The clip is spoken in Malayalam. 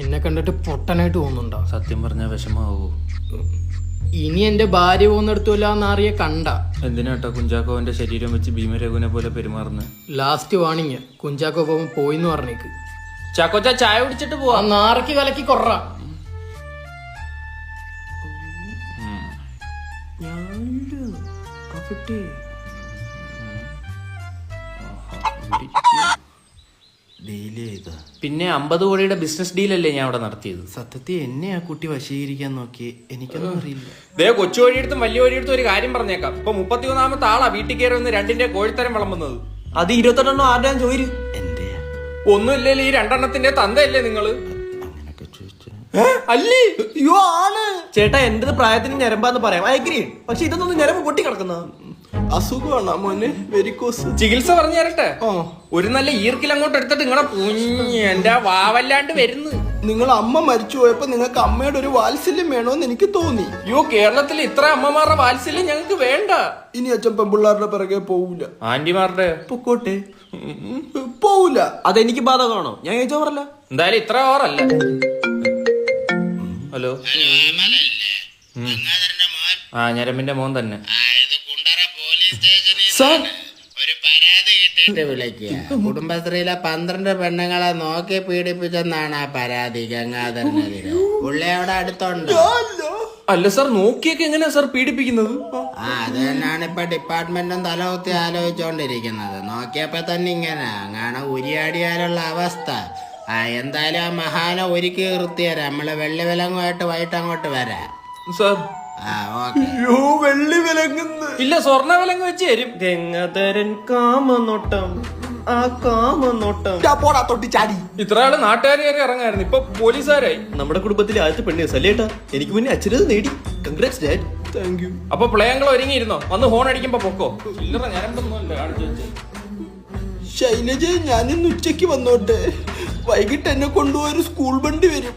എന്നെ കണ്ടിട്ട് പൊട്ടനായിട്ട് തോന്നുന്നുണ്ടോ? സത്യം പറഞ്ഞ വിഷമാവൂ. ഇനി എന്റെ ഭാര്യ പോകുന്നിടത്തുമില്ല എന്നറിയ കണ്ട. എന്തിനാട്ടോ കുഞ്ചാക്കോവന്റെ ശരീരം വെച്ച് ഭീമരഘുവിനെ പോലെ പെരുമാറുന്നത്? ലാസ്റ്റ് വാണിങ്, കുഞ്ചാക്കോ പോകുമ്പോ പോയിന്ന് പറഞ്ഞേക്ക്. ചാക്കോച്ച ചായ കുടിച്ചിട്ട് പോവാ. നാറയ്ക്ക് കലക്കി കൊറ. പിന്നെ 50 കോടിയുടെ ബിസിനസ് ഡീലല്ലേ ഞാൻ അവിടെ നടത്തിയത്. സത്യത്തിൽ എന്നെ ആ കുട്ടി വശീകരിക്കാൻ നോക്കി, എനിക്കൊന്നും അറിയില്ല. ദേ കൊച്ചു വഴിയെടുത്തും വലിയ വഴിയെടുത്തും ഒരു കാര്യം പറഞ്ഞേക്കാം. ഇപ്പൊ 31ാമത്തെ ആളാ വീട്ടിൽ കയറി വന്ന് 2ന്റെ കോഴിത്തരം വിളമ്പുന്നത്. അത് 28 ആരുടെയാ ചോദിച്ചു? എന്റെ ഒന്നുമില്ലല്ലോ, ഈ 2 തന്തയല്ലേ നിങ്ങള്? അങ്ങനൊക്കെ ചോദിച്ചു അല്ലേ? അയ്യോ ആണ് ചേട്ടാ, എന്റേത് പ്രായത്തിന് ഞരമ്പാന്ന് പറയാം, അയഗ്രി. പക്ഷെ ഇതൊന്നും ഞരമ്പ് പൊട്ടി കിടക്കുന്ന അസുഖമാണ് മോനെ, വെരിക്കോസ്. ചികിത്സ പറഞ്ഞു തരട്ടെ? ഒരു നല്ല ഈർക്കിൽ അങ്ങോട്ട് എടുത്തിട്ട് നിങ്ങളെ എന്റെ വാവല്ലാണ്ട് വരുന്നു. നിങ്ങൾ അമ്മ മരിച്ചു പോയപ്പോ നിങ്ങൾക്ക് അമ്മയുടെ ഒരു വാത്സല്യം വേണോന്ന് എനിക്ക് തോന്നി. അയ്യോ, കേരളത്തിൽ ഇത്ര അമ്മമാരുടെ വാത്സല്യം ഞങ്ങൾക്ക് വേണ്ട. ഇനി അച്ഛൻ പെമ്പിള്ളാരുടെ പിറകെ പോവൂല. ആന്റിമാരുടെ പൊക്കോട്ടെ, പോവൂല. അതെനിക്ക് ബാധകമാണോ? ഞാൻ ചോദിച്ചോ പറല്ല. എന്തായാലും ഇത്ര ഓറല്ല. ഹലോ, ആ ഞരമ്പിന്റെ മോൻ തന്നെ. കുടുംബശ്രീയിലെ 12 പെണ്ണുങ്ങളെ നോക്കി പീഡിപ്പിച്ചെന്നാണ് ആ പരാതി ഗംഗാധരനെതിരെ. പുള്ളി അവിടെ അടുത്തുണ്ട്. അല്ല സാർ, നോക്കിയൊക്കെ എങ്ങനെയാ സാർ പീഡിപ്പിക്കുന്നത്? അത് തന്നെയാണ് ഇപ്പൊ ഡിപ്പാർട്ട്മെന്റും തലകുത്തി ആലോചിച്ചോണ്ടിരിക്കുന്നത്. നോക്കിയപ്പോ തന്നെ ഇങ്ങനെ അങ്ങനെ ഉരിയാടിയാലുള്ള അവസ്ഥ. എന്തായാലും ആ മഹാനെ ഒരുക്കി നിർത്തിയരാം. നമ്മള് വെള്ളി വിലങ്ങുമായിട്ട് വൈകിട്ട് അങ്ങോട്ട് വരാം സാർ. വെള്ളി വിലങ്ങുന്നു ഇല്ല, സ്വർണ്ണ വിലങ്ങ് വെച്ച് തരും. ഗംഗാധരൻ കാമനോട്ടം, ആ കാമനോട്ടം പോടാ തൊട്ടി ചാടി. ഇത്ര ആള് നാട്ടുകാർ കയറി ഇറങ്ങായിരുന്നു, ഇപ്പൊ പോലീസുകാരായി. നമ്മുടെ കുടുംബത്തിലെ ആദ്യത്തെ പെണ്ണേ സല്ലേട്ടാ, എനിക്ക് മുന്നേ അച്ഛനത് നേടി. Congrats dad. Thank you. അപ്പൊ പ്ലേയങ്ങൾ ഒരുങ്ങിയിരുന്നോ? വന്ന് ഹോൺ അടിക്കുമ്പോ പൊക്കോ. ചില്ലറ ഞാനെന്തൊന്നുമല്ല കാണിച്ചു വെച്ചേ. ശൈലജ, ഞാനിന്ന് ഉച്ചയ്ക്ക് വന്നോട്ടെ? വൈകിട്ട് എന്നെ കൊണ്ടുപോയൊരു സ്കൂൾ വണ്ടി വരും.